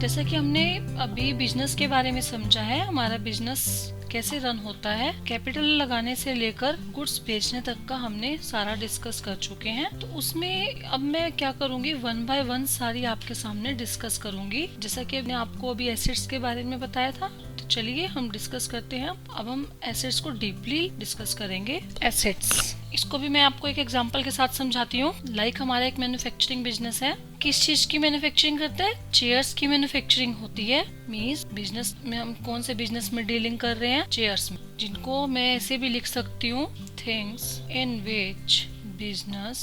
जैसा कि हमने अभी बिजनेस के बारे में समझा है, हमारा बिजनेस कैसे रन होता है, कैपिटल लगाने से लेकर गुड्स बेचने तक का हमने सारा डिस्कस कर चुके हैं। तो उसमें अब मैं क्या करूंगी, वन बाय वन सारी आपके सामने डिस्कस करूंगी। जैसा कि मैंने आपको अभी एसेट्स के बारे में बताया था, तो चलिए हम डिस्कस करते हैं। अब हम एसेट्स को डीपली डिस्कस करेंगे। एसेट्स, इसको भी मैं आपको एक एग्जांपल के साथ समझाती हूँ। लाइक हमारा एक मैन्युफैक्चरिंग बिजनेस है। किस चीज की मैन्युफैक्चरिंग करते हैं? चेयर्स की मैन्युफैक्चरिंग होती है। मींस बिजनेस में हम कौन से बिजनेस में डीलिंग कर रहे हैं? चेयर्स में, जिनको मैं ऐसे भी लिख सकती हूँ, things in which business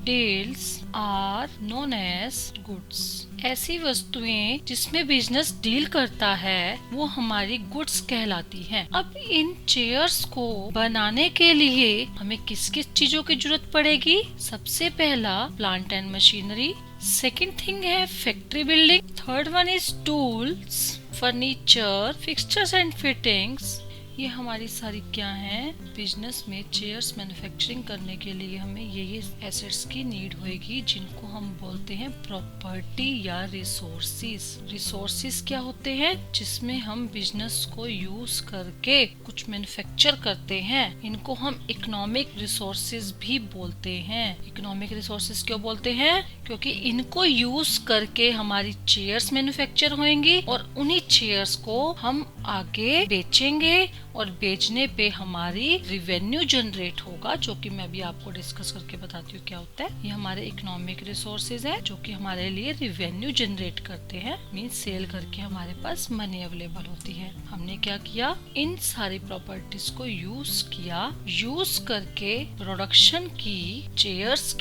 deals are known as goods. ऐसी वस्तुएं जिसमें बिजनेस डील करता है वो हमारी गुड्स कहलाती हैं। अब इन चेयर्स को बनाने के लिए हमें किस किस चीजों की जरूरत पड़ेगी? सबसे पहला plant and machinery, second thing है factory building, third one is tools, furniture, fixtures and fittings. ये हमारी सारी क्या हैं? बिजनेस में चेयर्स मैन्युफैक्चरिंग करने के लिए हमें ये एसेट्स की नीड होगी, जिनको हम बोलते हैं प्रॉपर्टी या रिसोर्सेज। रिसोर्सेज क्या होते हैं? जिसमें हम बिजनेस को यूज करके कुछ मैन्युफैक्चर करते हैं। इनको हम इकोनॉमिक रिसोर्सेज भी बोलते हैं। इकोनॉमिक रिसोर्सेज क्यों बोलते हैं? क्योंकि इनको यूज करके हमारी चेयर्स मैन्युफैक्चर होंगी और उन्हीं चेयर्स को हम आगे बेचेंगे और बेचने पे हमारी रिवेन्यू जनरेट होगा, जो कि मैं भी आपको डिस्कस करके बताती हूँ क्या होता है। ये हमारे इकोनॉमिक रिसोर्सेज है जो कि हमारे लिए रिवेन्यू जनरेट करते हैं। मींस सेल करके हमारे पास मनी अवेलेबल होती है। हमने क्या किया, इन सारी प्रॉपर्टीज को यूज किया, यूज करके प्रोडक्शन की, चेयर्स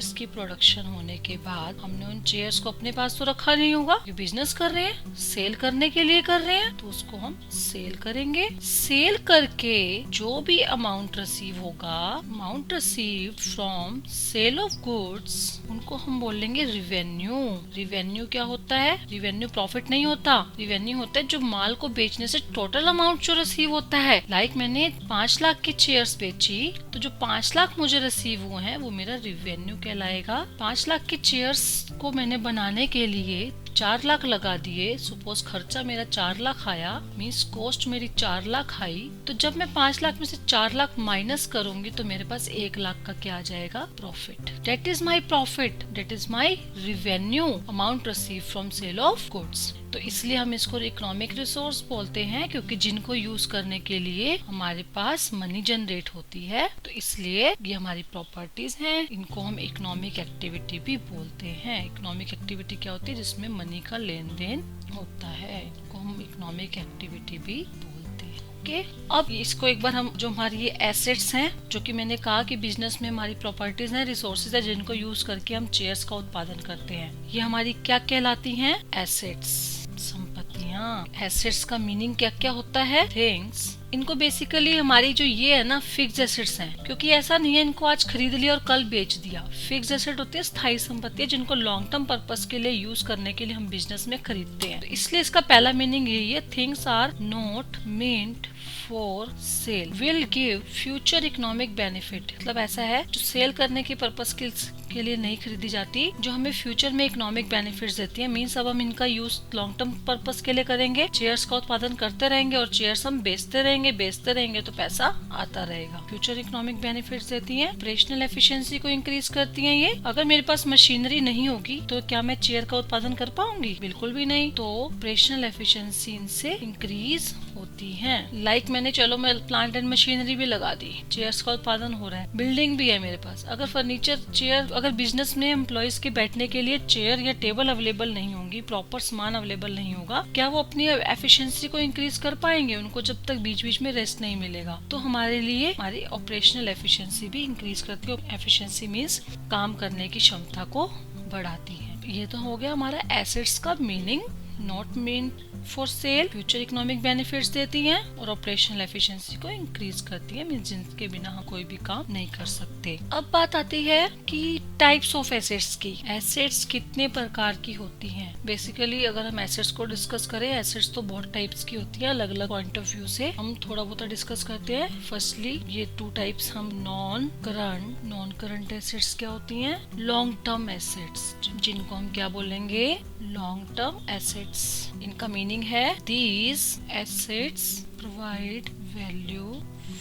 की प्रोडक्शन होने के बाद हमने उन चेयर्स को अपने पास तो रखा नहीं होगा, बिजनेस कर रहे हैं, सेल करने के लिए कर रहे हैं, तो उसको हम सेल करेंगे। सेल करके जो भी अमाउंट रिसीव होगा, amount received from sale of goods, उनको हम बोलेंगे रिवेन्यू। रिवेन्यू क्या होता है? रिवेन्यू प्रॉफिट नहीं होता, रिवेन्यू होता है जो माल को बेचने से टोटल अमाउंट जो रिसीव होता है। लाइक मैंने 5 लाख की चेयर्स बेची, तो जो 5 लाख मुझे रिसीव हुए हैं वो मेरा रिवेन्यू कहलाएगा। 5 लाख की चेयर्स को मैंने बनाने के लिए 4 लाख लगा दिए। सपोज खर्चा मेरा 4 लाख आया, मीन्स कॉस्ट मेरी 4 लाख आई। तो जब मैं 5 लाख में से 4 लाख माइनस करूंगी तो मेरे पास 1 लाख का क्या आ जाएगा? Profit. That is my profit, that is my revenue, amount receive from sale of goods. तो इसलिए हम इसको इकोनॉमिक रिसोर्स बोलते हैं, क्योंकि जिनको यूज करने के लिए हमारे पास मनी जनरेट होती है। तो इसलिए ये हमारी प्रॉपर्टीज हैं, इनको हम इकोनॉमिक एक्टिविटी भी बोलते हैं। इकोनॉमिक एक्टिविटी क्या होती है? जिसमें मनी का लेन देन होता है, इनको हम इकोनॉमिक एक्टिविटी भी बोलते हैं। ओके, अब इसको एक बार हम, जो हमारी ये एसेट्स हैं, जो कि मैंने कहा कि बिजनेस में हमारी प्रॉपर्टीज हैं, रिसोर्सेज है, जिनको यूज करके हम चेयर्स का उत्पादन करते हैं, ये हमारी क्या कहलाती हैं? एसेट्स, संपत्तियां। एसेट्स का मीनिंग क्या क्या होता है? थिंग्स। इनको बेसिकली हमारी जो ये है ना, फिक्स्ड एसेट्स हैं, क्योंकि ऐसा नहीं है इनको आज खरीद लिया और कल बेच दिया। फिक्स्ड एसेट होती है स्थायी संपत्ति, जिनको लॉन्ग टर्म पर्पस के लिए यूज करने के लिए हम बिजनेस में खरीदते हैं। तो इसलिए इसका पहला मीनिंग यही है, things are not meant for sale, will give future economic benefit. मतलब ऐसा है जो सेल करने के पर्पस के लिए नहीं खरीदी जाती, जो हमें फ्यूचर में इकोनॉमिक बेनिफिट्स देती है। मींस अब हम इनका यूज लॉन्ग टर्म पर्पस के लिए करेंगे, चेयर्स का उत्पादन करते रहेंगे और चेयर्स हम बेचते रहेंगे तो पैसा आता रहेगा। फ्यूचर इकोनॉमिक बेनिफिट्स देती हैं, ऑपरेशनल एफिशिएंसी को इंक्रीज करती हैं। ये अगर मेरे पास मशीनरी नहीं होगी तो क्या मैं चेयर का उत्पादन कर पाऊंगी? बिल्कुल भी नहीं। तो ऑपरेशनल एफिशिएंसी इनसे इंक्रीज होती है। लाइक मैंने, चलो मैं प्लांट एंड मशीनरी भी लगा दी, चेयर्स का उत्पादन हो रहा है, बिल्डिंग भी है मेरे पास। अगर फर्नीचर चेयर, अगर बिजनेस में एम्प्लॉयज के बैठने के लिए चेयर या टेबल अवेलेबल नहीं होंगी, प्रॉपर सामान अवेलेबल नहीं होगा, क्या वो अपनी एफिशिएंसी को इंक्रीज कर पाएंगे? उनको जब तक बीच बीच में रेस्ट नहीं मिलेगा। तो हमारे लिए हमारी ऑपरेशनल एफिशिएंसी भी इंक्रीज करती है। एफिशिएंसी मींस काम करने की क्षमता को बढ़ाती है। ये तो हो गया हमारा एसेट्स का meaning not meant for sale, future economic benefits देती हैं और ऑपरेशनल एफिशिएंसी को इंक्रीज करती है, मींस जिनके बिना हम कोई भी काम नहीं कर सकते। अब बात आती है कि टाइप्स ऑफ एसेट्स की। एसेट्स कितने प्रकार की होती हैं? बेसिकली अगर हम एसेट्स को डिस्कस करें, एसेट्स तो बहुत टाइप्स की होती है, अलग अलग पॉइंट ऑफ व्यू से हम थोड़ा बहुत डिस्कस करते हैं। फर्स्टली ये 2 टाइप्स हम नॉन करंट एसेट्स क्या होती हैं? लॉन्ग टर्म एसेट्स, जिनको हम क्या बोलेंगे? Long term assets. इनका मीनिंग है these assets provide value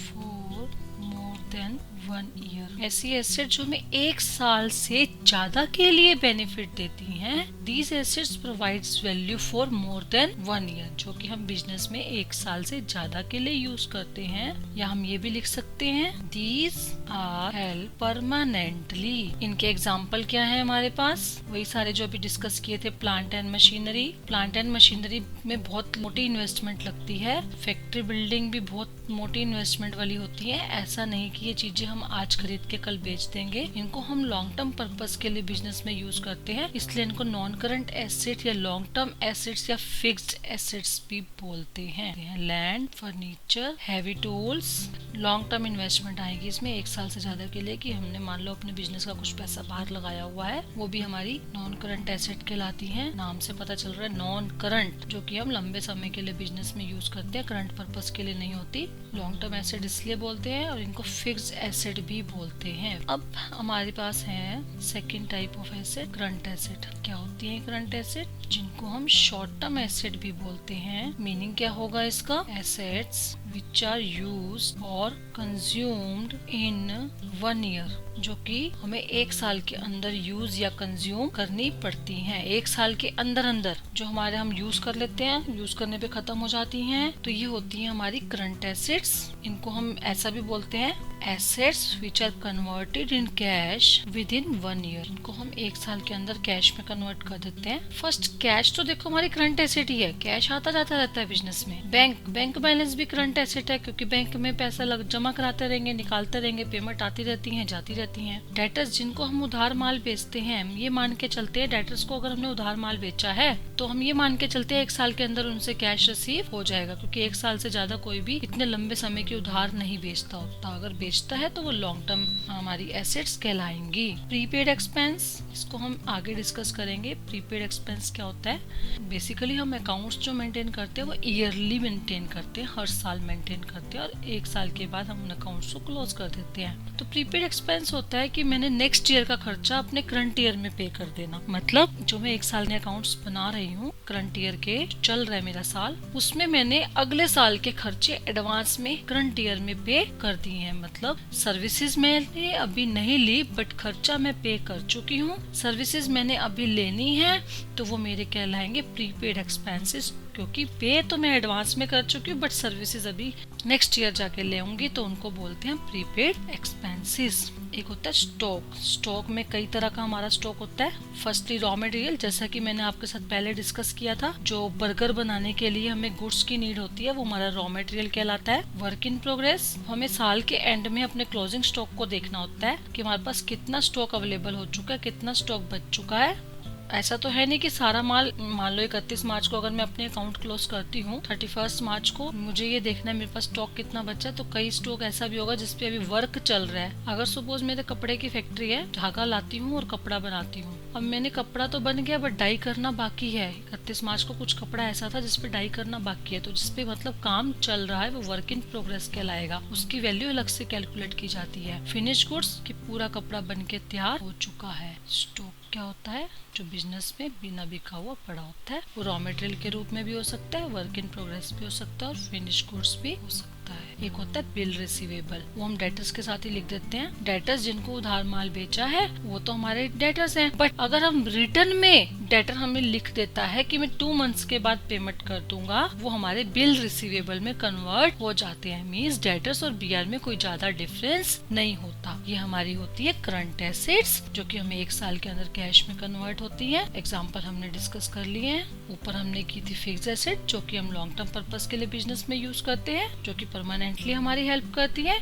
for more than 1 year. ऐसी एसेट जो हमें 1 साल से ज्यादा के लिए बेनिफिट देती हैं। These assets provides value for more than 1 year, जो कि हम बिजनेस में 1 साल से ज्यादा के लिए यूज करते हैं। या हम ये भी लिख सकते हैं दीज आर हेल्प परमानेंटली। इनके एग्जाम्पल क्या है हमारे पास? वही सारे जो अभी डिस्कस किए थे, plant and machinery. Plant and machinery में बहुत मोटी इन्वेस्टमेंट लगती है। फैक्ट्री बिल्डिंग भी बहुत मोटी इन्वेस्टमेंट वाली होती है। ऐसा नहीं कि ये चीजें हम आज खरीद के कल बेच देंगे। इनको हम लॉन्ग टर्म पर्पस के लिए बिजनेस में यूज करते हैं, इसलिए इनको नॉन करंट एसेट या लॉन्ग टर्म एसेट्स या फिक्स्ड एसेट्स भी बोलते हैं। Land, furniture, heavy tools, long term investment आएगी इसमें 1 साल से ज्यादा के लिए, कि हमने मान लो अपने बिजनेस का कुछ पैसा बाहर लगाया हुआ है, वो भी हमारी नॉन करंट एसेट कहलाती है। नाम से पता चल रहा है नॉन करंट, जो कि हम लंबे समय के लिए बिजनेस में यूज करते हैं, करंट पर्पस के लिए नहीं होती। लॉन्ग टर्म एसेट इसलिए बोलते हैं, और इनको फिक्स्ड एसेट भी बोलते हैं। अब हमारे पास है second type of asset, current asset. क्या होती है करंट एसेट? जिनको हम शॉर्ट टर्म एसेट भी बोलते हैं। मीनिंग क्या होगा इसका? एसेट्स विच आर यूज्ड और कंज्यूम्ड इन 1 ईयर, जो कि हमें 1 साल के अंदर यूज या कंज्यूम करनी पड़ती हैं। 1 साल के अंदर जो हमारे हम यूज कर लेते हैं, यूज करने पे खत्म हो जाती हैं, तो ये होती है हमारी करंट एसेट्स। इनको हम ऐसा भी बोलते हैं assets which are converted in cash within 1 year. इनको हम 1 साल के अंदर कैश में कन्वर्ट कर देते हैं। फर्स्ट कैश तो देखो हमारी करंट एसेट ही है, कैश आता जाता रहता है बिजनेस में। बैंक बैलेंस भी करंट एसेट है, क्योंकि बैंक में पैसा जमा कराते रहेंगे, निकालते रहेंगे, पेमेंट आती रहती है, जाती रहती हैं। डेटर्स, जिनको हम उधार माल बेचते हैं, हम ये मान के चलते हैं डेटर्स को अगर हमने उधार माल बेचा है तो हम ये मान के चलते हैं 1 साल के अंदर उनसे कैश रिसीव हो जाएगा, क्योंकि 1 साल से ज्यादा कोई भी इतने लंबे समय के उधार नहीं बेचता होता। अगर बेचता है तो वो लॉन्ग टर्म हमारी एसेट्स कहलाएंगी। प्रीपेड एक्सपेंस, इसको हम आगे डिस्कस करेंगे। प्रीपेड एक्सपेंस क्या होता है? बेसिकली हम अकाउंट्स जो मेंटेन करते हैं वो ईयरली मेंटेन करते हैं, हर साल मेंटेन करते हैं, और 1 साल के बाद हम उन अकाउंट्स को क्लोज कर देते हैं। तो प्रीपेड एक्सपेंस होता है कि मैंने नेक्स्ट ईयर का खर्चा अपने करंट ईयर में पे कर देना। मतलब जो मैं 1 साल में अकाउंट्स बना रही हूँ, करंट ईयर के चल रहा है मेरा साल, उसमें मैंने अगले साल के खर्चे एडवांस में करंट ईयर में पे कर दिए हैं। मतलब सर्विसेज मैंने अभी नहीं ली, बट खर्चा मैं पे कर चुकी हूँ। सर्विसेज मैंने अभी लेनी है, तो वो मेरे कहलाएंगे प्रीपेड एक्सपेंसेस, क्योंकि पे तो मैं एडवांस में कर चुकी हूँ, बट सर्विसेज अभी नेक्स्ट ईयर जाके ले आऊंगी, तो उनको बोलते हैं प्रीपेड एक्सपेंसेस। एक होता है स्टॉक। स्टॉक में कई तरह का हमारा स्टॉक होता है। फर्स्टली रॉ मटेरियल, जैसा कि मैंने आपके साथ पहले डिस्कस किया था, जो बर्गर बनाने के लिए हमें गुड्स की नीड होती है, वो हमारा रॉ मटेरियल कहलाता है। वर्क इन प्रोग्रेस, हमें साल के एंड में अपने क्लोजिंग स्टॉक को देखना होता है कि हमारे पास कितना स्टॉक अवेलेबल हो चुका है, कितना स्टॉक बच चुका है। ऐसा तो है नहीं कि सारा माल, मान लो 31 मार्च को अगर मैं अपने अकाउंट क्लोज करती हूँ, 31 मार्च को मुझे ये देखना है मेरे पास स्टॉक कितना बचा है, तो कई स्टॉक ऐसा भी होगा जिसपे अभी वर्क चल रहा है। अगर सपोज मेरे कपड़े की फैक्ट्री है, धागा लाती हूँ और कपड़ा बनाती हूँ, अब मैंने कपड़ा तो बन गया बट डाई करना बाकी है। 31 मार्च को कुछ कपड़ा ऐसा था जिसपे डाई करना बाकी है, तो जिसपे मतलब काम चल रहा है, वो वर्क इन प्रोग्रेस कहलाएगा। उसकी वैल्यू अलग से कैलकुलेट की जाती है। फिनिश गुड्स, कि पूरा कपड़ा बन के तैयार हो चुका है। स्टॉक क्या होता है? जो बिजनेस में बिना बिका हुआ पड़ा होता है, वो रॉ मटेरियल के रूप में भी हो सकता है, वर्क इन प्रोग्रेस भी हो सकता है, और फिनिश गुड्स भी हो सकता है। एक होता है बिल रिसीवेबल, वो हम डेटर्स के साथ ही लिख देते हैं। डेटर्स जिनको उधार माल बेचा है वो तो हमारे डेटर्स हैं, बट अगर हम रिटर्न में डेटर हमें लिख देता है कि मैं 2 मंथ्स के बाद पेमेंट कर दूंगा, वो हमारे बिल रिसीवेबल में कन्वर्ट हो जाते हैं। मींस डेटर्स और बीआर में कोई ज्यादा डिफरेंस नहीं होता। ये हमारी होती है करंट एसेट्स, जो कि हमें 1 साल के अंदर कैश में कन्वर्ट होती है। एग्जाम्पल हमने डिस्कस कर लिए हैं। ऊपर हमने की थी फिक्स्ड एसेट, जो कि हम लॉन्ग टर्म पर्पस के लिए बिजनेस में यूज करते हैं, जो कि परमानेंटली हमारी हेल्प करती है।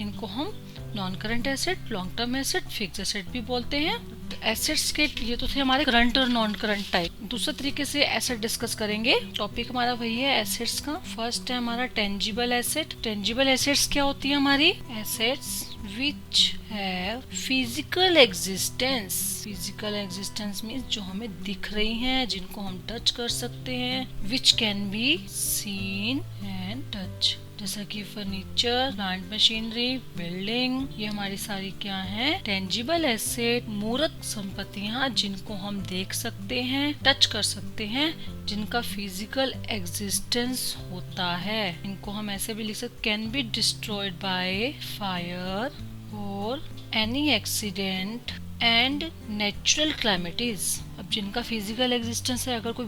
इनको हम non current asset, long term asset, fixed asset भी बोलते हैं। एसेट्स के ये तो थे हमारे करंट और नॉन करंट टाइप। दूसरे तरीके से एसेट डिस्कस करेंगे। टॉपिक हमारा वही है एसेट्स का। फर्स्ट है हमारा टेंजिबल एसेट। टेंजिबल एसेट्स क्या होती है हमारी? Assets which have physical existence। physical existence means जो हमें दिख रही हैं, जिनको हम टच कर सकते हैं। which can be seen and touch, जैसा कि फर्नीचर, प्लांट मशीनरी, बिल्डिंग, ये हमारी सारी क्या है? टेंजिबल एसेट, मूर्त संपत्तियां जिनको हम देख सकते हैं, टच कर सकते हैं, जिनका फिजिकल एग्जिस्टेंस होता है। इनको हम ऐसे भी लिख सकते, can be destroyed by fire और एनी एक्सीडेंट एंड नेचुरल क्लाइमेटीज। अब जिनका फिजिकल एग्जिस्टेंस है, अगर कोई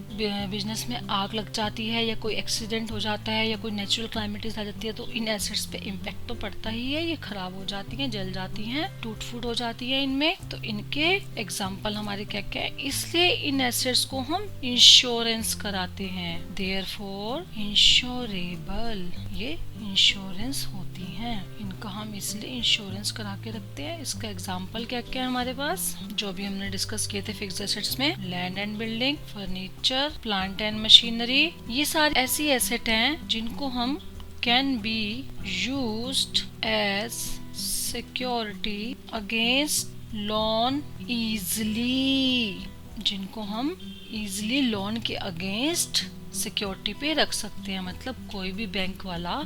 बिजनेस में आग लग जाती है या कोई एक्सीडेंट हो जाता है या कोई नेचुरल क्लाइमेटीज आ जाती है तो इन एसेट्स पे इम्पैक्ट तो पड़ता ही है। ये खराब हो जाती हैं, जल जाती हैं, टूट फूट हो जाती है इनमें। तो इनके एग्जाम्पल हमारे क्या क्या है? इसलिए इन एसेट्स को हम इंश्योरेंस कराते हैं। देयरफॉर इंश्योरेबल, ये इंश्योरेंस होती हैं, इनका हम इसलिए इंश्योरेंस करा के रखते हैं। इसका एग्जाम्पल क्या क्या है हमारे पास, जो भी हमने डिस्कस किए थे फिक्स्ड एसेट्स में? Land and building, furniture, plant and machinery. ये सारी ऐसी एसेट हैं जिनको हम can be used as security against loan easily, जिनको हम इजली लोन के अगेंस्ट सिक्योरिटी पे रख सकते हैं। मतलब कोई भी बैंक वाला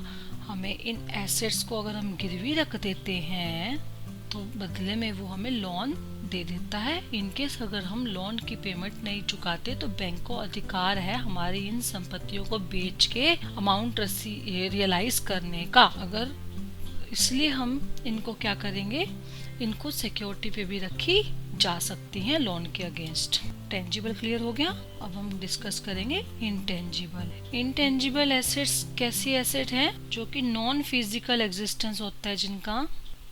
हमें इन एसेट्स को अगर हम गिरवी रख देते हैं तो बदले में वो हमें लोन दे देता है। इनकेस अगर हम लोन की पेमेंट नहीं चुकाते तो बैंक को अधिकार है हमारी इन संपत्तियों को बेच के अमाउंट रियलाइज करने का। अगर इसलिए हम इनको क्या करेंगे, इनको सिक्योरिटी पे भी रखी जा सकती हैं लोन के अगेंस्ट। टेंजिबल क्लियर हो गया। अब हम डिस्कस करेंगे इंटेंजिबल। इंटेंजिबल एसेट्स कैसी एसेट हैं? जो कि नॉन फिजिकल एग्जिस्टेंस होता है, जिनका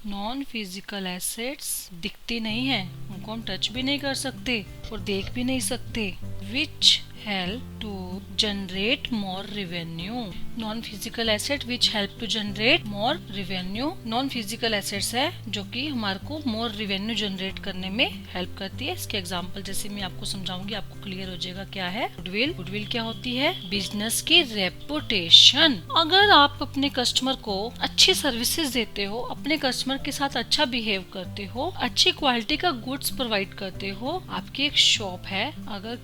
नॉन फिजिकल एसेट्स दिखती नहीं है, उनको हम टच भी नहीं कर सकते और देख भी नहीं सकते। Which help to generate more revenue. Non physical asset which help to generate more revenue. Non physical assets है जो कि हमारे को मोर रेवेन्यू जनरेट करने में हेल्प करती है। इसके एग्जांपल जैसे मैं आपको समझाऊंगी, आपको क्लियर हो जाएगा क्या है। गुडविल। गुडविल क्या होती है? बिजनेस की रेपुटेशन। अगर आप अपने कस्टमर को अच्छी सर्विसेज देते हो, अपने कस्टमर के साथ अच्छा बिहेव करते हो, अच्छी क्वालिटी का गुड्स प्रोवाइड करते हो, आपकी एक शॉप है, अगर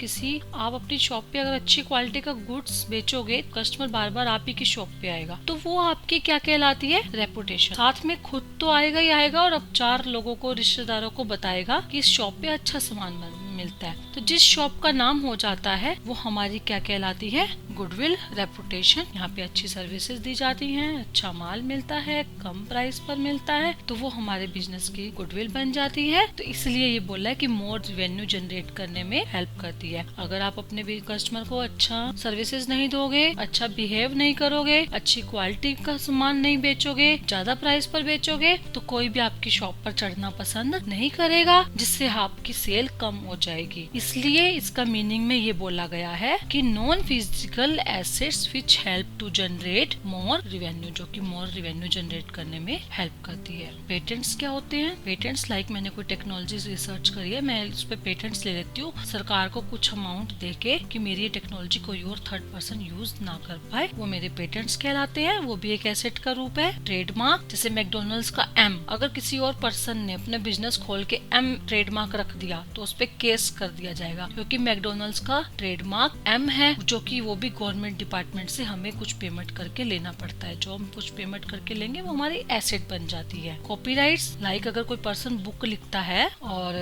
आप अपनी शॉप पे अगर अच्छी क्वालिटी का गुड्स बेचोगे, कस्टमर बार बार आप ही की शॉप पे आएगा, तो वो आपकी क्या कहलाती है? रेपुटेशन। साथ में खुद तो आएगा ही आएगा और अब 4 लोगों को, रिश्तेदारों को बताएगा कि इस शॉप पे अच्छा सामान मिलता है। तो जिस शॉप का नाम हो जाता है वो हमारी क्या कहलाती है? Goodwill, reputation. यहाँ पे अच्छी सर्विसेज दी जाती हैं, अच्छा माल मिलता है, कम प्राइस पर मिलता है, तो वो हमारे बिजनेस की गुडविल बन जाती है। तो इसलिए ये बोला है कि मोर रेवेन्यू जनरेट करने में हेल्प करती है। अगर आप अपने कस्टमर को अच्छा सर्विसेज नहीं दोगे, अच्छा बिहेव नहीं करोगे, अच्छी क्वालिटी का सामान नहीं बेचोगे, ज्यादा प्राइस पर बेचोगे, तो कोई भी आपकी शॉप पर चढ़ना पसंद नहीं करेगा, जिससे आपकी सेल कम हो जाएगी। इसलिए इसका मीनिंग में ये बोला गया है कि non physical assets which help to generate more revenue, जो कि मोर रेवेन्यू जनरेट करने में हेल्प करती है। पेटेंट्स क्या होते हैं? पेटेंट्स लाइक मैंने कोई टेक्नोलॉजी रिसर्च करी है, मैं उस पर पेटेंट्स ले लेती हूँ सरकार को कुछ अमाउंट देके कि मेरी ये टेक्नोलॉजी कोई और थर्ड पर्सन यूज ना कर पाए, वो मेरे पेटेंट्स कहलाते हैं। वो भी एक एसेट का रूप है। ट्रेडमार्क, जैसे मैकडोनल्ड्स का एम, अगर किसी और पर्सन ने अपना बिजनेस खोल के एम ट्रेडमार्क रख दिया तो उस पे केस कर दिया जाएगा, क्योंकि मैकडोनल्ड्स का ट्रेडमार्क एम है, जो कि वो भी गवर्नमेंट डिपार्टमेंट से हमें कुछ पेमेंट करके लेना पड़ता है। जो हम कुछ पेमेंट करके लेंगे वो हमारी एसेट बन जाती है। कॉपीराइट्स, लाइक अगर कोई पर्सन बुक लिखता है और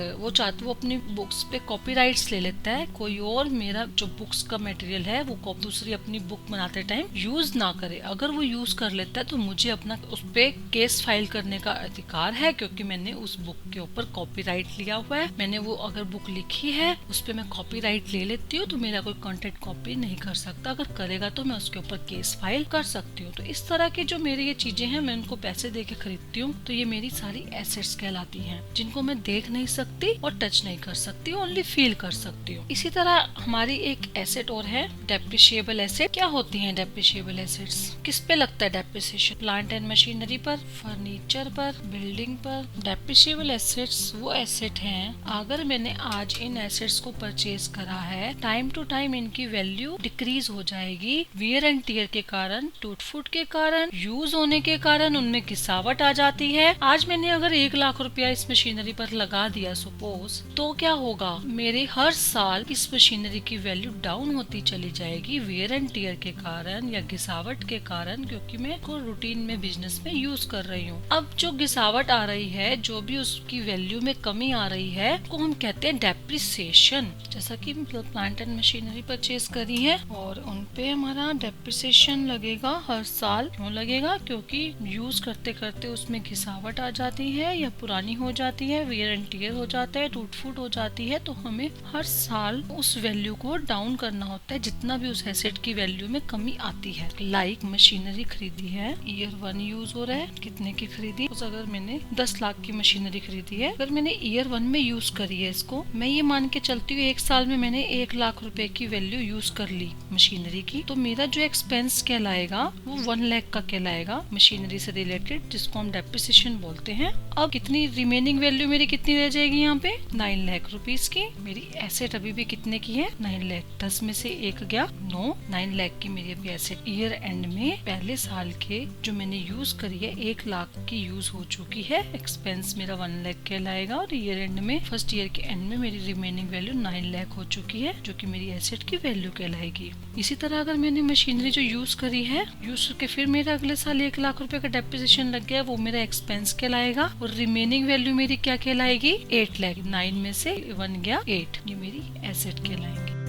वो अपनी बुक्स पे कॉपीराइट्स ले लेता है, कोई और मेरा जो बुक्स का मटेरियल है वो दूसरी अपनी बुक बनाते टाइम यूज ना करे, अगर वो यूज कर लेता है तो मुझे अपना उस पे केस फाइल करने का अधिकार है, क्योंकि मैंने उस बुक के ऊपर कॉपीराइट लिया हुआ है। मैंने वो अगर बुक लिखी है उस पे मैं कॉपीराइट ले लेती हूँ, तो मेरा कोई कंटेंट कॉपी नहीं कर सकता, अगर करेगा तो मैं उसके ऊपर केस फाइल कर सकती हूँ। तो इस तरह की जो मेरी ये चीजें हैं, मैं उनको पैसे दे के खरीदती हूँ, तो ये मेरी सारी एसेट्स कहलाती हैं, जिनको मैं देख नहीं सकती और टच नहीं कर सकती, ओनली फील कर सकती हूँ। इसी तरह हमारी एक एसेट और है डेप्रिशिएबल एसेट। क्या होती है डेप्रिशिएबल एसेट्स? किस पे लगता है डेप्रिसिएशन? प्लांट एंड मशीनरी पर, फर्नीचर पर, बिल्डिंग पर। डेप्रिशिएबल एसेट्स वो एसेट हैं, अगर मैंने आज आज इन एसेट्स को परचेज करा है, टाइम टू टाइम इनकी वैल्यू डिक्रीज हो जाएगी। वियर एंड टियर के कारण, टूट फूट के कारण, यूज होने के कारण उनमें गिसावट आ जाती है। आज मैंने अगर 1 लाख रुपया इस मशीनरी पर लगा दिया सपोज, तो क्या होगा, मेरे हर साल इस मशीनरी की वैल्यू डाउन होती चली जाएगी वियर एंड टियर के कारण या गिसावट के कारण, क्योंकि मैं को रूटीन में बिजनेस में यूज कर रही हूँ। अब जो गिसावट आ रही है, जो भी उसकी वैल्यू में कमी आ रही है, को हम कहते हैं डेप्रिसिएशन। जैसा कि प्लांट एंड मशीनरी परचेज करी है और उनपे हमारा डेप्रिसिएशन लगेगा हर साल। क्यों लगेगा? क्योंकि यूज करते करते उसमें घिसावट आ जाती है या पुरानी हो जाती है, वियर एंड टियर हो जाता है, टूट फूट हो जाती है, तो हमें हर साल उस वैल्यू को डाउन करना होता है जितना भी उस एसेट की वैल्यू में कमी आती है। लाइक मशीनरी खरीदी है, ईयर 1 यूज हो रहा है, कितने की खरीदी, अगर मैंने 10 लाख की मशीनरी खरीदी है, अगर मैंने ईयर 1 में यूज करी है इसको, मैं ये मान के चलती हूँ 1 साल में मैंने 1 लाख रुपए की वैल्यू यूज कर ली मशीनरी की, तो मेरा जो एक्सपेंस कहलाएगा वो 1 लाख का कहलाएगा मशीनरी से रिलेटेड, जिसको हम डेप्रिसिएशन बोलते हैं। अब कितनी रिमेनिंग वैल्यू मेरी कितनी रह जाएगी यहाँ पे? 9 लाख रुपीस की। मेरी एसेट अभी भी कितने की है? 9 लाख। 10 में से 1 गया 9 लाख की मेरी अभी एसेट। ईयर एंड में पहले साल के जो मैंने यूज करी है 1 लाख की यूज हो चुकी है, एक्सपेंस मेरा 1 लाख कहलाएगा, और ईयर एंड में फर्स्ट ईयर के एंड में मेरी रिमेनिंग वैल्यू 9 लाख हो चुकी है, जो कि मेरी एसेट की वैल्यू कहलाएगी। इसी तरह अगर मैंने मशीनरी जो यूज करी है, यूज करके फिर मेरा अगले साल 1 लाख रुपए का डेप्रिसिएशन लग गया, वो मेरा एक्सपेंस कहलाएगा, और रिमेनिंग वैल्यू मेरी क्या कहलाएगी? 8 लाख। 9 में से 1 गया 8, ये मेरी एसेट कहलाएंगे।